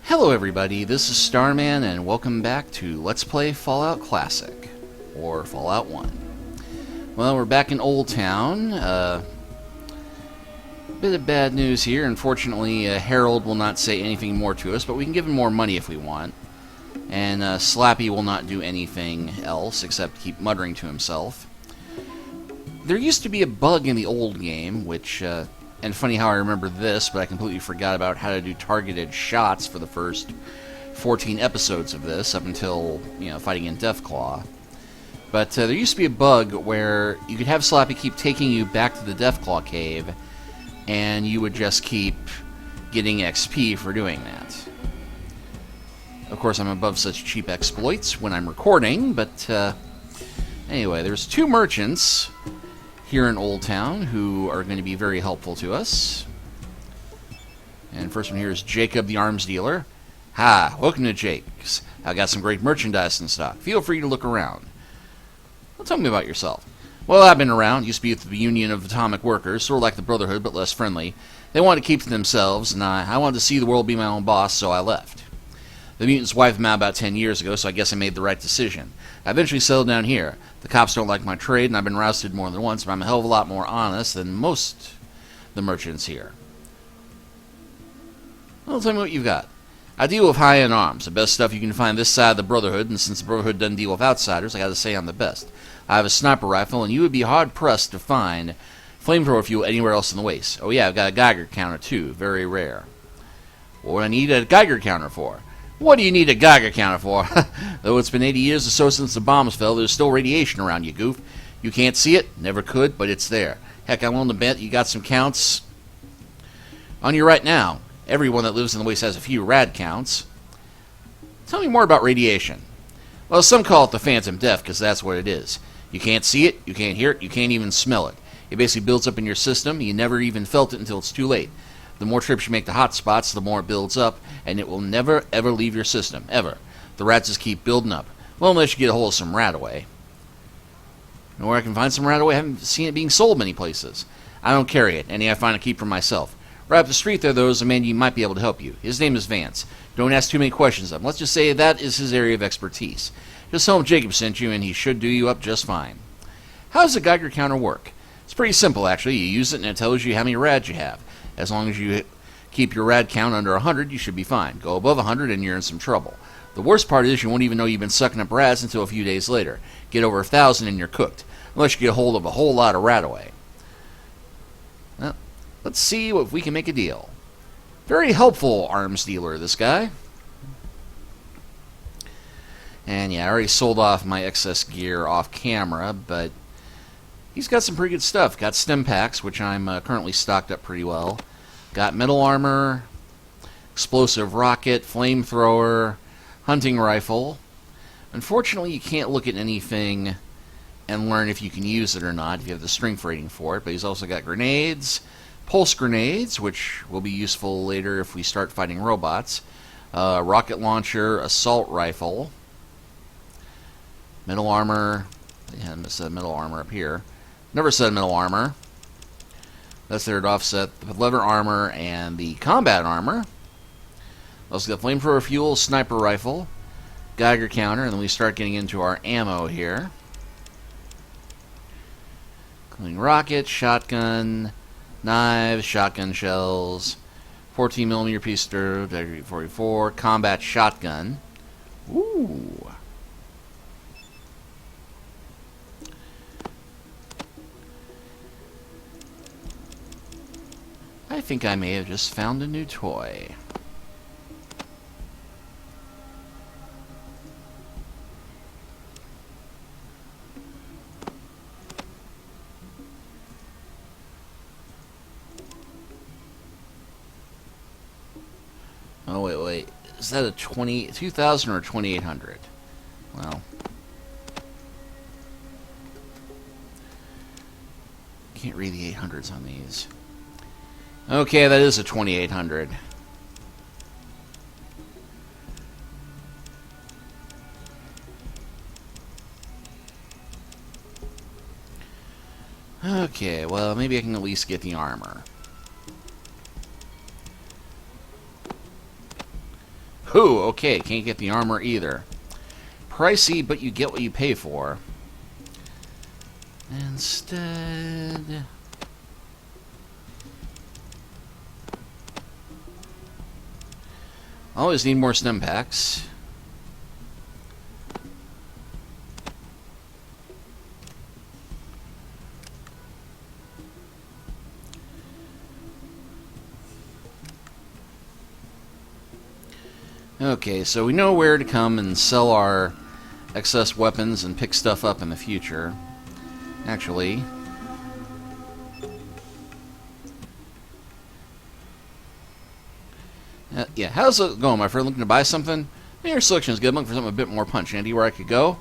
Hello everybody, this is Starman and welcome back to Let's Play Fallout Classic, or Fallout 1. Well, we're back in Old Town. Bit of bad news here. Unfortunately, Harold will not say anything more to us, but we can give him more money if we want. And Slappy will not do anything else except keep muttering to himself. There used to be a bug in the old game, which... and funny how I remember this, but I completely forgot about how to do targeted shots for the first 14 episodes of this, up until, fighting in Deathclaw. But there used to be a bug where you could have Slappy keep taking you back to the Deathclaw cave, and you would just keep getting XP for doing that. Of course, I'm above such cheap exploits when I'm recording, but anyway, there's two merchants here in Old Town who are going to be very helpful to us. And first one here is Jacob the Arms Dealer. Hi, welcome to Jake's. I got some great merchandise in stock. Feel free to look around. Well, tell me about yourself. Well, I've been around. Used to be with the Union of Atomic Workers, sort of like the Brotherhood, but less friendly. They wanted to keep to themselves, and I wanted to see the world be my own boss, so I left. The mutants wiped me out about 10 years ago, so I guess I made the right decision. I eventually settled down here. The cops don't like my trade, and I've been rousted more than once, but I'm a hell of a lot more honest than most the merchants here. Well, tell me what you've got. I deal with high-end arms, the best stuff you can find this side of the Brotherhood, and since the Brotherhood doesn't deal with outsiders, I gotta say I'm the best. I have a sniper rifle, and you would be hard-pressed to find flamethrower fuel anywhere else in the Waste. Oh yeah, I've got a Geiger counter, too. Very rare. What do I need a Geiger counter for? What do you need a Geiger counter for? Though it's been 80 years or so since the bombs fell, there's still radiation around, you goof. You can't see it, never could, but it's there. Heck, I'm willing to bet you got some counts on you right now. Everyone that lives in the Waste has a few rad counts. Tell me more about radiation. Well, some call it the phantom death, because that's what it is. You can't see it, you can't hear it, you can't even smell it. It basically builds up in your system, you never even felt it until it's too late. The more trips you make to hot spots, the more it builds up, and it will never, ever leave your system, ever. The rats just keep building up. Well, unless you get a hold of some Radaway. Know where I can find some Radaway? I haven't seen it being sold many places. I don't carry it. Any I find I keep for myself. Right up the street there, though, is a man you might be able to help you. His name is Vance. Don't ask too many questions of him. Let's just say that is his area of expertise. Just tell him Jacob sent you, and he should do you up just fine. How does the Geiger counter work? It's pretty simple, actually. You use it, and it tells you how many rads you have. As long as you keep your rad count under 100, you should be fine. Go above 100 and you're in some trouble. The worst part is you won't even know you've been sucking up rads until a few days later. Get over 1,000 and you're cooked. Unless you get a hold of a whole lot of Radaway. Well, let's see if we can make a deal. Very helpful arms dealer, this guy. And yeah, I already sold off my excess gear off camera, but he's got some pretty good stuff. Got stim packs, which I'm currently stocked up pretty well. Got metal armor, explosive rocket, flamethrower, hunting rifle. Unfortunately, you can't look at anything and learn if you can use it or not, if you have the strength rating for it. But he's also got grenades, pulse grenades, which will be useful later if we start fighting robots. Rocket launcher, assault rifle, metal armor. Yeah, I said metal armor up here. Never said metal armor. That's there to offset the leather armor and the combat armor. Also got flamethrower fuel, sniper rifle, Geiger counter, and then we start getting into our ammo here. Including rocket, shotgun, knives, shotgun shells, 14mm pistol, 44, combat shotgun. Ooh. I think I may have just found a new toy. Oh, wait. Is that a 2000 or 2800? Well, can't read the 800s on these. Okay, that is a 2800. Okay, well, maybe I can at least get the armor. Whew, okay, can't get the armor either. Pricey, but you get what you pay for. Instead... always need more stem packs. Okay, so we know where to come and sell our excess weapons and pick stuff up in the future. Actually... yeah, how's it going, my friend? Looking to buy something? Your selection is good. I'm looking for something a bit more punch. Andy, where I could go?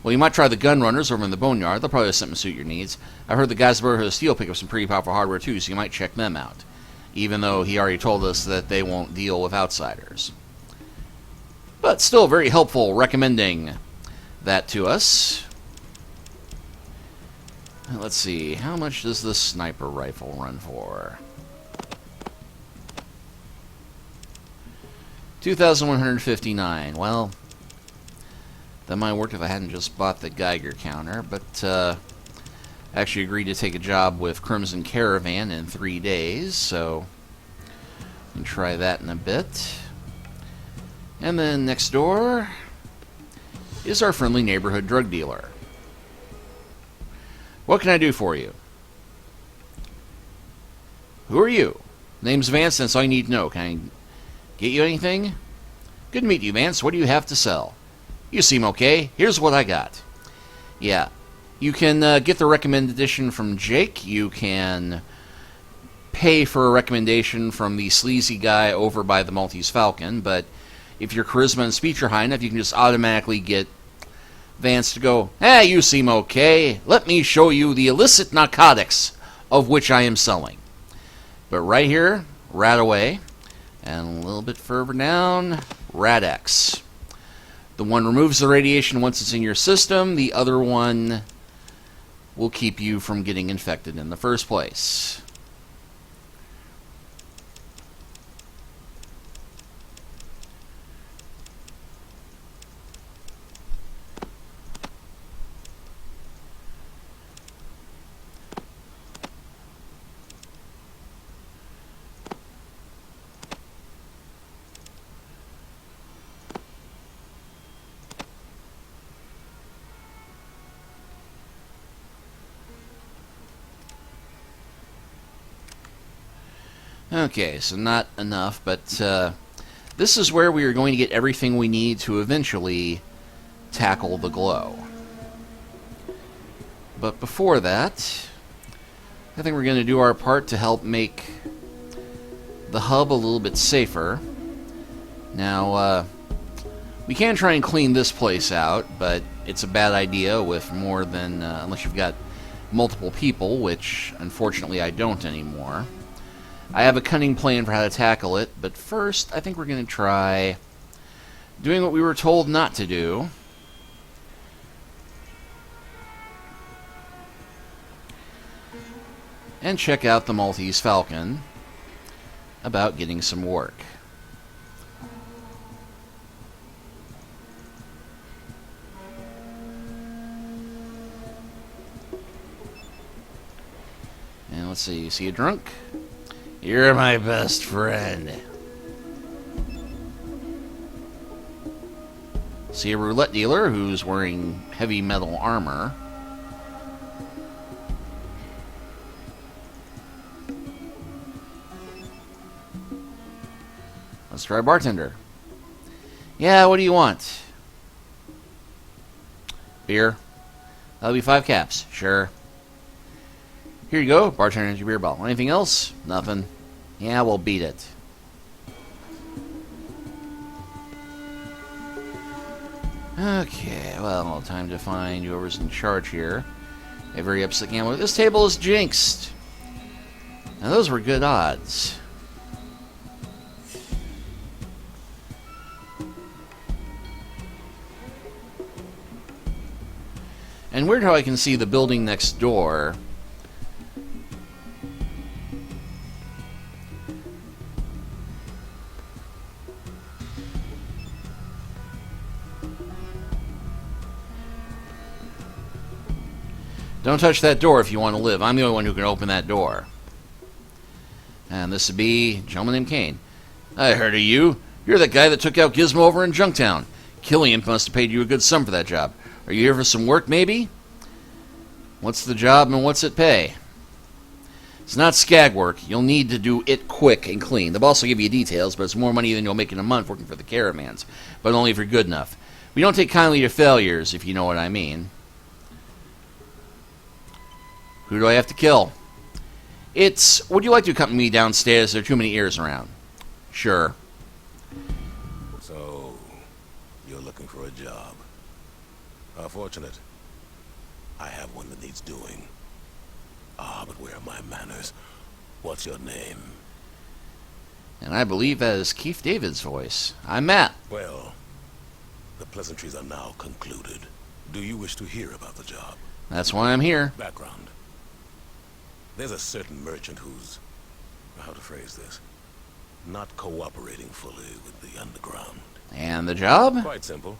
Well, you might try the gun runners over in the Boneyard. They'll probably have something to suit your needs. I've heard the guys at Brotherhood of Steel pick up some pretty powerful hardware, too, so you might check them out. Even though he already told us that they won't deal with outsiders. But still very helpful recommending that to us. Let's see, how much does the sniper rifle run for? 2,159. Well, that might work if I hadn't just bought the Geiger counter, but I actually agreed to take a job with Crimson Caravan in 3 days, so we can try that in a bit. And then next door is our friendly neighborhood drug dealer. What can I do for you? Who are you? Name's Vance, and that's all you need to know. Can I get you anything? Good to meet you, Vance. What do you have to sell? You seem okay. Here's what I got. Yeah. You can get the recommended edition from Jake. You can pay for a recommendation from the sleazy guy over by the Maltese Falcon, but if your charisma and speech are high enough, you can just automatically get Vance to go, hey, you seem okay. Let me show you the illicit narcotics of which I am selling. But right here, Radaway. And a little bit further down, Radex. The one removes the radiation once it's in your system. The other one will keep you from getting infected in the first place. Okay, so not enough, but this is where we are going to get everything we need to eventually tackle the glow. But before that, I think we're going to do our part to help make the hub a little bit safer. Now, we can try and clean this place out, but it's a bad idea with more than, unless you've got multiple people, which unfortunately I don't anymore. I have a cunning plan for how to tackle it, but first I think we're going to try doing what we were told not to do. And check out the Maltese Falcon about getting some work. And let's see, you see a drunk? You're my best friend. See a roulette dealer who's wearing heavy metal armor. Let's try bartender. Yeah, what do you want? Beer. That'll be 5 caps. Sure. Here you go, bartender, and your beer bottle. Anything else? Nothing. Yeah, we'll beat it. Okay, well, time to find whoever's in charge here. A very upset gambler. This table is jinxed. Now, those were good odds. And weird how I can see the building next door. Don't touch that door if you want to live. I'm the only one who can open that door. And this would be a gentleman named Kane. I heard of you. You're that guy that took out Gizmo over in Junktown. Killian must have paid you a good sum for that job. Are you here for some work, maybe? What's the job and what's it pay? It's not scag work. You'll need to do it quick and clean. The boss will give you details, but it's more money than you'll make in a month working for the caravans. But only if you're good enough. We don't take kindly to failures, if you know what I mean. Who do I have to kill? It's, would you like to accompany me downstairs? There are too many ears around. Sure. So, you're looking for a job. How fortunate. I have one that needs doing. Ah, but where are my manners? What's your name? And I believe that is Keith David's voice. I'm Matt. Well, the pleasantries are now concluded. Do you wish to hear about the job? That's why I'm here. Background. There's a certain merchant who's, how to phrase this, not cooperating fully with the underground. And the job? Quite simple.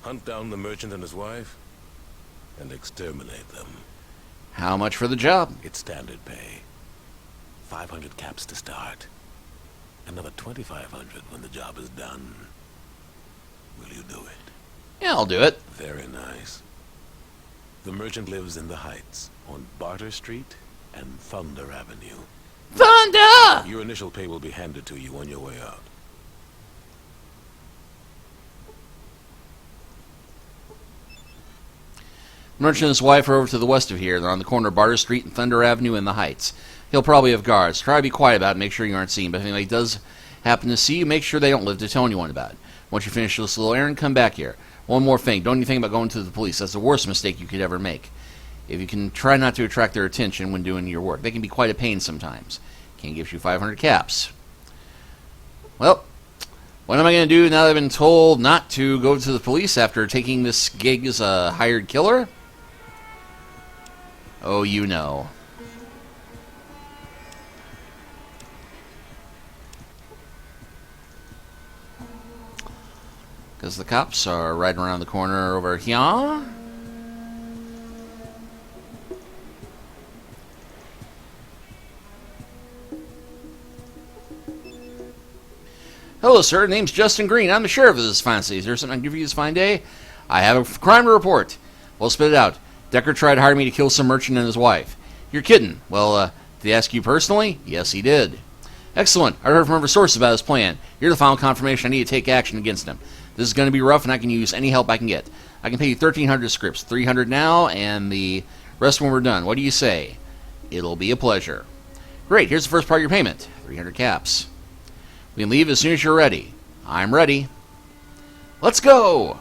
Hunt down the merchant and his wife, and exterminate them. How much for the job? It's standard pay. 500 caps to start. Another 2,500 when the job is done. Will you do it? Yeah, I'll do it. Very nice. The merchant lives in the Heights, on Barter Street and Thunder Avenue. Thunder! Your initial pay will be handed to you on your way out. Merchant and his wife are over to the west of here. They're on the corner of Barter Street and Thunder Avenue in the Heights. He'll probably have guards. Try to be quiet about it and make sure you aren't seen. But if anybody does happen to see you, make sure they don't live to tell anyone about it. Once you finish this little errand, come back here. One more thing. Don't even think about going to the police. That's the worst mistake you could ever make. If you can try not to attract their attention when doing your work. They can be quite a pain sometimes. King gives you 500 caps. Well, what am I going to do now that I've been told not to go to the police after taking this gig as a hired killer? Oh, you know. Because the cops are right around the corner over here. Hello, sir. Name's Justin Green. I'm the sheriff of this fine city. Is there something I can give you this fine day? I have a crime to report. Well, spit it out. Decker tried to hire me to kill some merchant and his wife. You're kidding. Well, did he ask you personally? Yes, he did. Excellent. I heard from other sources about his plan. You're the final confirmation I need to take action against him. This is going to be rough, and I can use any help I can get. I can pay you 1,300 scripts, 300 now, and the rest when we're done. What do you say? It'll be a pleasure. Great. Here's the first part of your payment. 300 caps. We can leave as soon as you're ready. I'm ready. Let's go!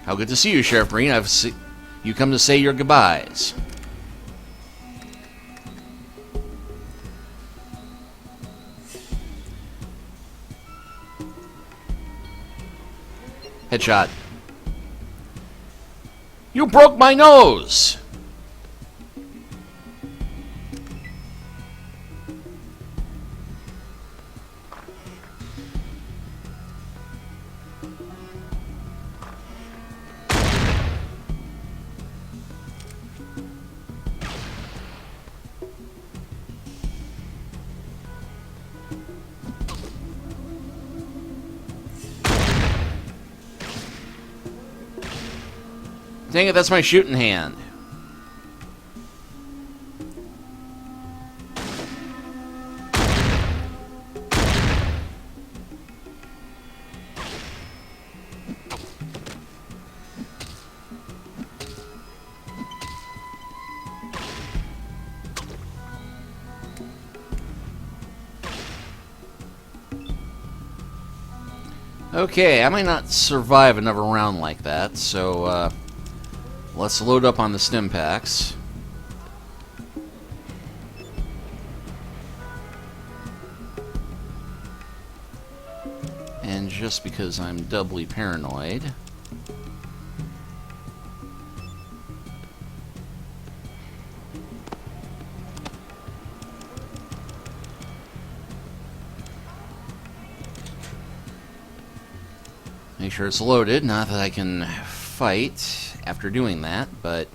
How good to see you, Sheriff Green. You come to say your goodbyes. Headshot. You broke my nose! Dang it, that's my shooting hand. Okay, I might not survive another round like that, so let's load up on the stim packs. And just because I'm doubly paranoid, make sure it's loaded, not that I can fight. after doing that, but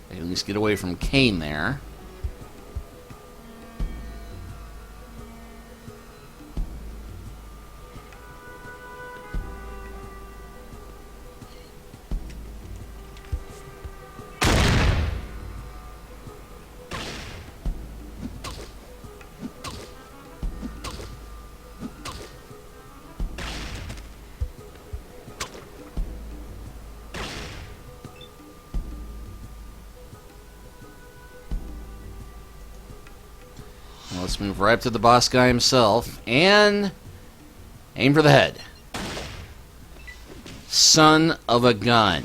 I can at least get away from Kane there. Let's move right up to the boss guy himself and aim for the head. Son of a gun.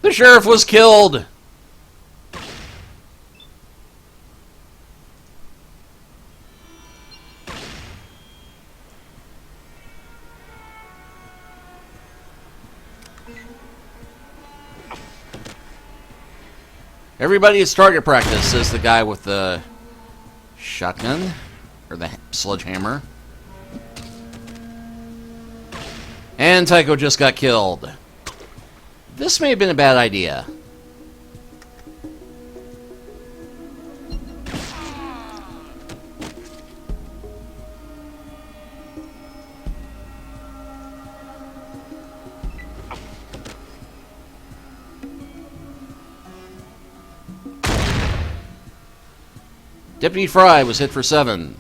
The sheriff was killed. Everybody is target practice, says the guy with the shotgun, or the sledgehammer. And Tycho just got killed. This may have been a bad idea. Deputy Fry was hit for 7.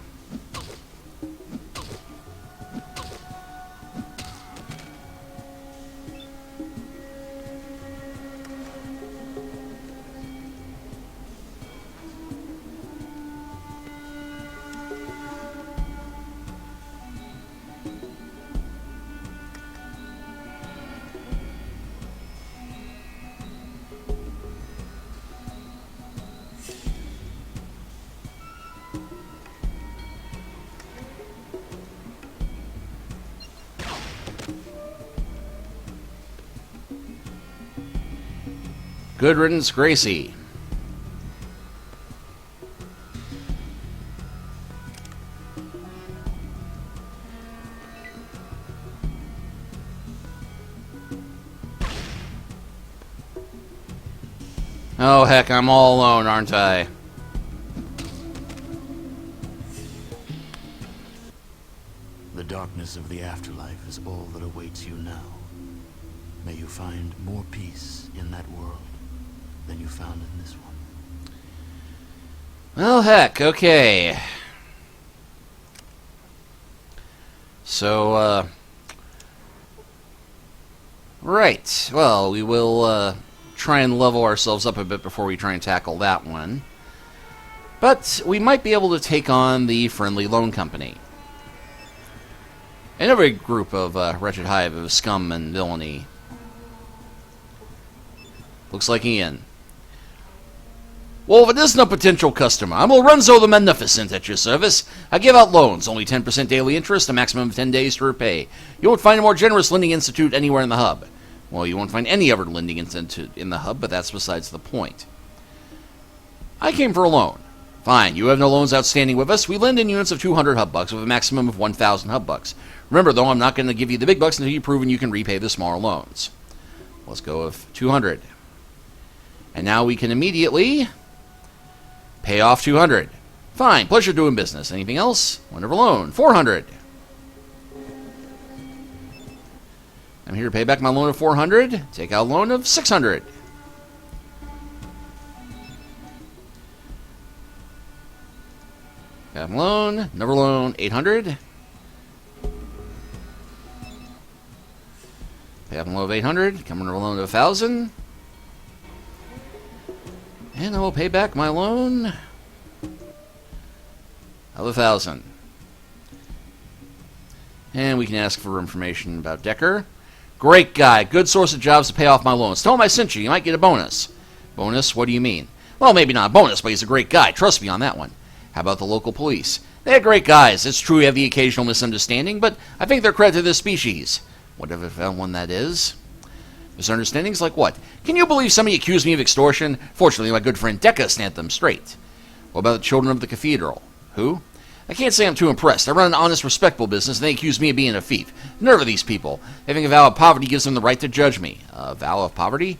Good riddance, Gracie. Oh, heck, I'm all alone, aren't I? The darkness of the afterlife is all that awaits you now. May you find more peace in that world than you found in this one. Well, heck, okay. So, right. Well, we will try and level ourselves up a bit before we try and tackle that one. But we might be able to take on the Friendly Loan Company. Another group of wretched hive of scum and villainy. Looks like Ian. Well, if it isn't a potential customer, I'm Lorenzo the Magnificent at your service. I give out loans, only 10% daily interest, a maximum of 10 days to repay. You won't find a more generous lending institute anywhere in the hub. Well, you won't find any other lending institute in the hub, but that's besides the point. I came for a loan. Fine, you have no loans outstanding with us. We lend in units of 200 hub bucks with a maximum of 1,000 hub bucks. Remember, though, I'm not going to give you the big bucks until you've proven you can repay the smaller loans. Let's go with 200. And now we can immediately pay off 200. Fine, pleasure doing business. Anything else? Wonderful loan. 400. I'm here to pay back my loan of 400. Take out a loan of 600. Got a loan. Another loan. 800. Pay up a loan of 800. Come under a loan of 1,000. And I will pay back my loan of 1,000. And we can ask for information about Decker. Great guy. Good source of jobs to pay off my loans. Tell him I sent you. You might get a bonus. Bonus? What do you mean? Well, maybe not a bonus, but he's a great guy. Trust me on that one. How about the local police? They're great guys. It's true we have the occasional misunderstanding, but I think they're credit to this species. Whatever one that is. Misunderstandings like what? Can you believe somebody accused me of extortion? Fortunately, my good friend Decca snapped them straight. What about the children of the cathedral? Who? I can't say I'm too impressed. I run an honest, respectable business, and they accuse me of being a thief. Nerve of these people. They think a vow of poverty gives them the right to judge me. A vow of poverty?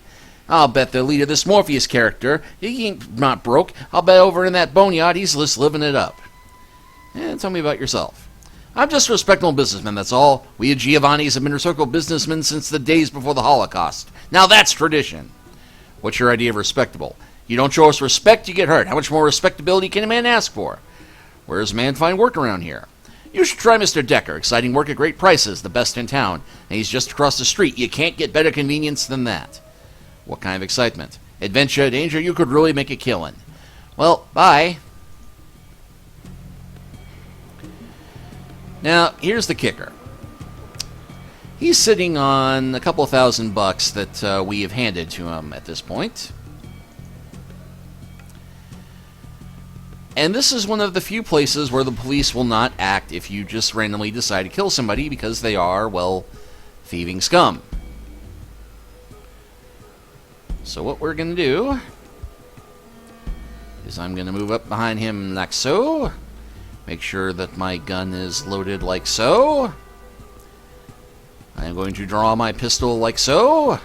I'll bet the leader, this Morpheus character, he ain't not broke. I'll bet over in that boneyard he's just living it up. Tell me about yourself. I'm just a respectable businessman, that's all. We at Giovanni's have been respectable businessmen since the days before the Holocaust. Now that's tradition. What's your idea of respectable? You don't show us respect, you get hurt. How much more respectability can a man ask for? Where does a man find work around here? You should try Mr. Decker. Exciting work at great prices, the best in town. And he's just across the street. You can't get better convenience than that. What kind of excitement? Adventure, danger, you could really make a killing. Well, bye. Now, here's the kicker. He's sitting on a couple $1,000 that we have handed to him at this point. And this is one of the few places where the police will not act if you just randomly decide to kill somebody because they are, well, thieving scum. So what we're going to do is I'm going to move up behind him like so. Make sure that my gun is loaded like so. I'm going to draw my pistol like so.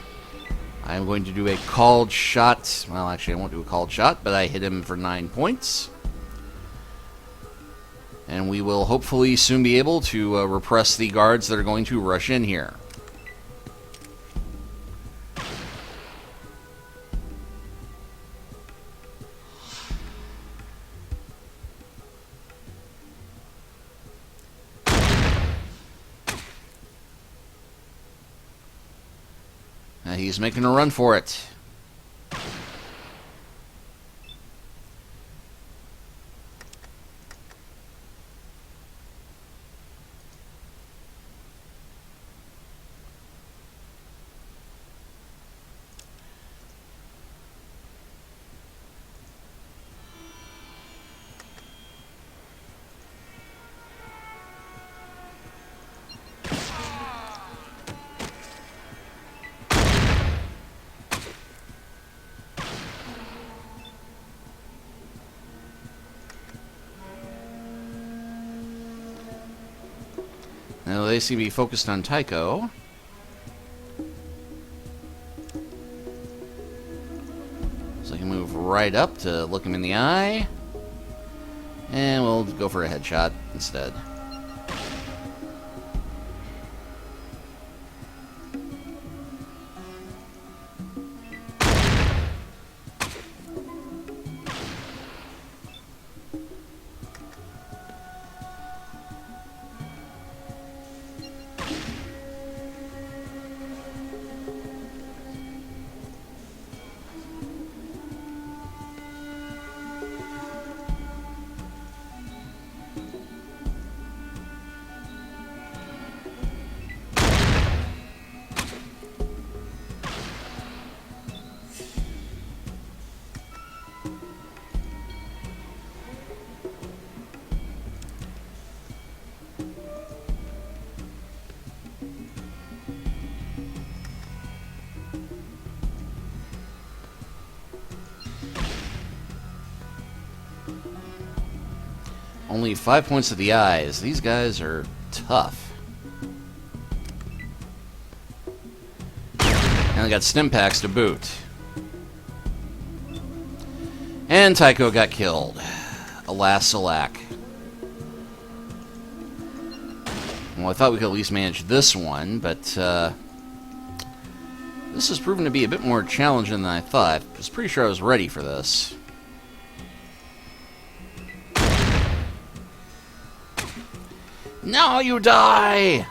I'm going to do a called shot. Well, actually, I won't do a called shot, but I hit him for 9 points. And we will hopefully soon be able to repress the guards that are going to rush in here. He's making a run for it. Now they seem to be focused on Tycho. So I can move right up to look him in the eye. And we'll go for a headshot instead. Only 5 points to the eyes. These guys are tough. And I got stim packs to boot. And Tycho got killed. Alas, alack. Well, I thought we could at least manage this one, but this has proven to be a bit more challenging than I thought. I was pretty sure I was ready for this. Now you die!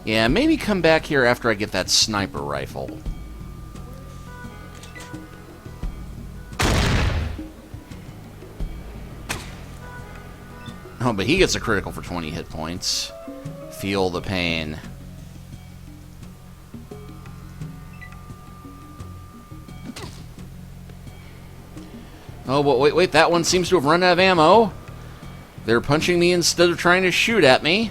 Yeah, maybe come back here after I get that sniper rifle. Oh, but he gets a critical for 20 hit points. Feel the pain. Oh, but wait, that one seems to have run out of ammo. They're punching me instead of trying to shoot at me.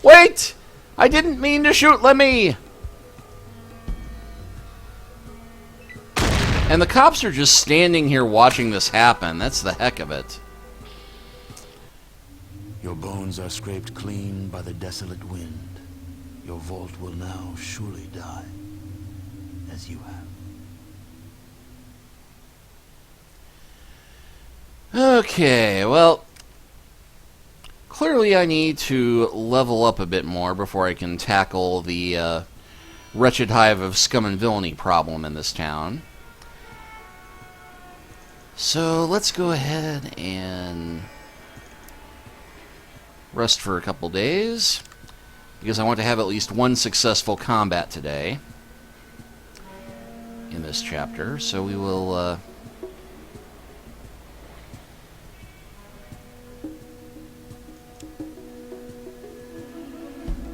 Wait! I didn't mean to shoot Lemmy! And the cops are just standing here watching this happen. That's the heck of it. Your bones are scraped clean by the desolate wind. Your vault will now surely die, as you have. Okay, well, clearly I need to level up a bit more before I can tackle the wretched hive of scum and villainy problem in this town. So let's go ahead and rest for a couple days, because I want to have at least one successful combat today in this chapter. So we will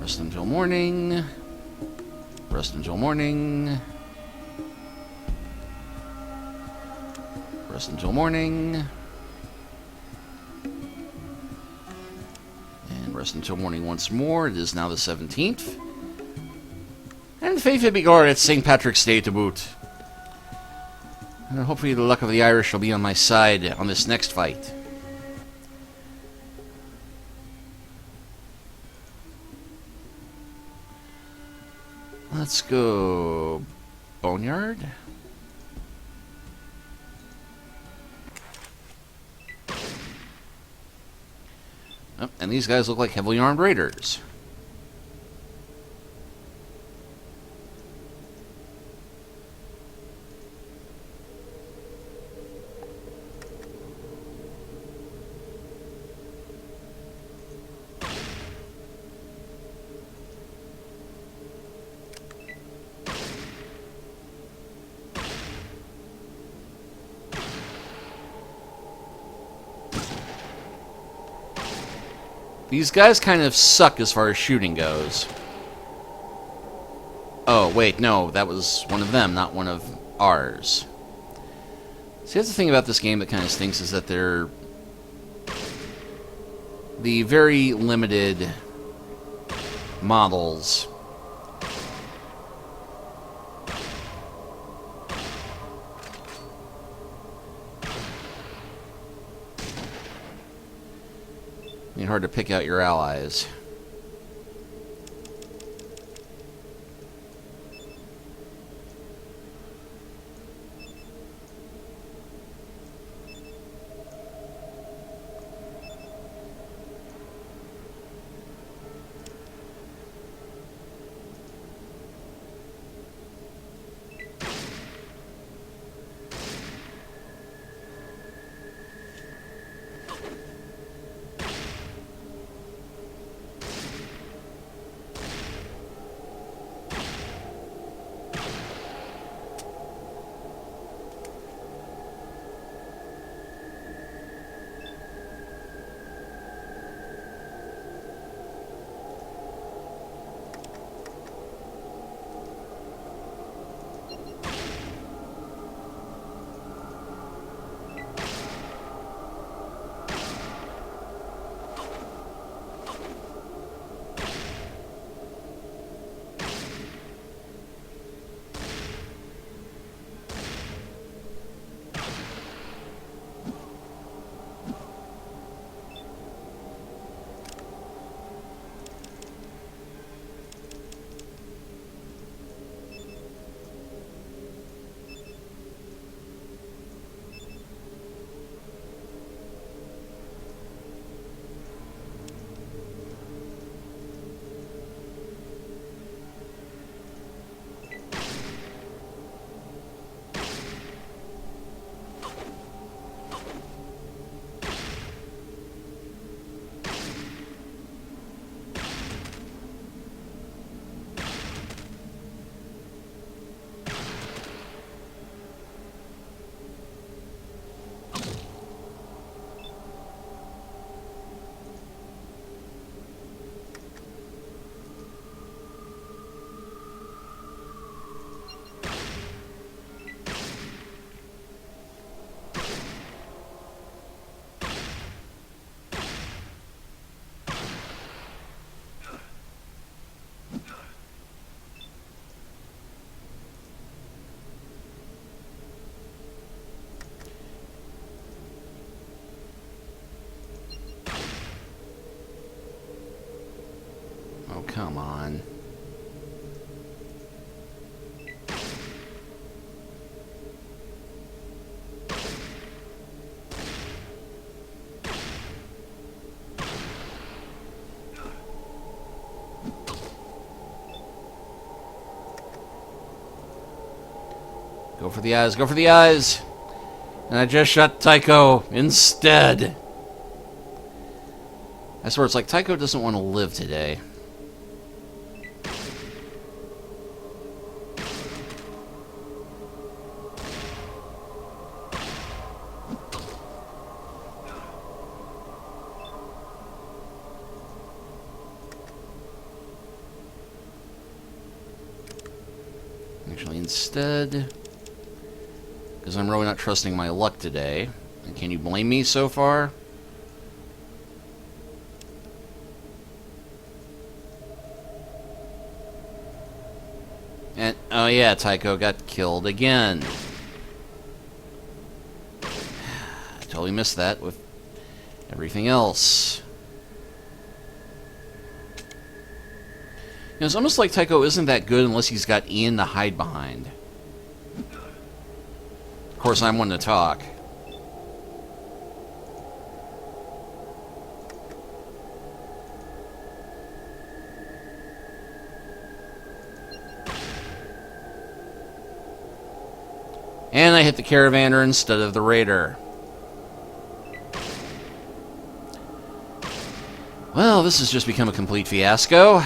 rest until morning. Rest until morning. Rest until morning. And rest until morning once more. It is now the 17th. And faith be God, it's St. Patrick's Day to boot. And hopefully the luck of the Irish will be on my side on this next fight. Let's go Boneyard. Oh, and these guys look like heavily armed raiders. These guys kind of suck as far as shooting goes. Oh, wait, no, that was one of them, not one of ours. See, that's the thing about this game that kind of stinks, is that they're the very limited models. It's hard to pick out your allies. Oh, come on. Go for the eyes, go for the eyes! And I just shot Tycho instead. I swear, it's like Tycho doesn't want to live today. Actually, instead... because I'm really not trusting my luck today. And can you blame me so far? And, oh yeah, Tycho got killed again. I totally missed that with everything else. You know, it's almost like Tycho isn't that good unless he's got Ian to hide behind. Of course, I'm one to talk. And I hit the Caravaner instead of the Raider. Well, this has just become a complete fiasco.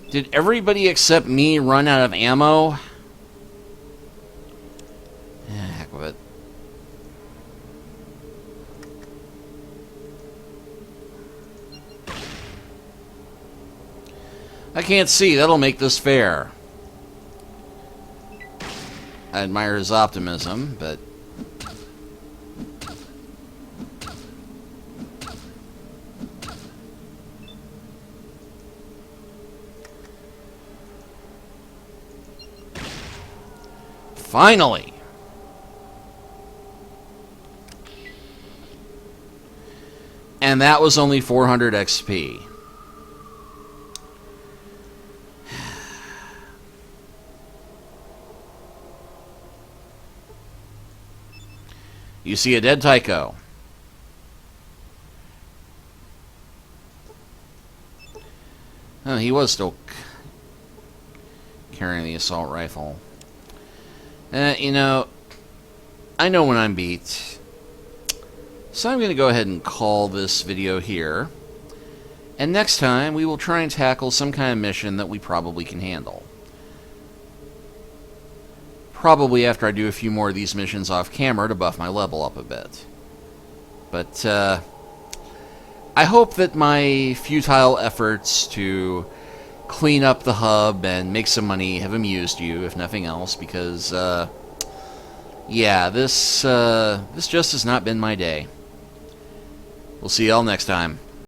Did everybody except me run out of ammo? Heck with it. I can't see. That'll make this fair. I admire his optimism, but... finally! And that was only 400 XP. You see a dead Tycho. Oh, he was still carrying the assault rifle. You know, I know when I'm beat. So I'm going to go ahead and call this video here. And next time, we will try and tackle some kind of mission that we probably can handle. Probably after I do a few more of these missions off camera to buff my level up a bit. But, I hope that my futile efforts to clean up the hub and make some money have amused you, if nothing else, because, yeah, this just has not been my day. We'll see y'all next time.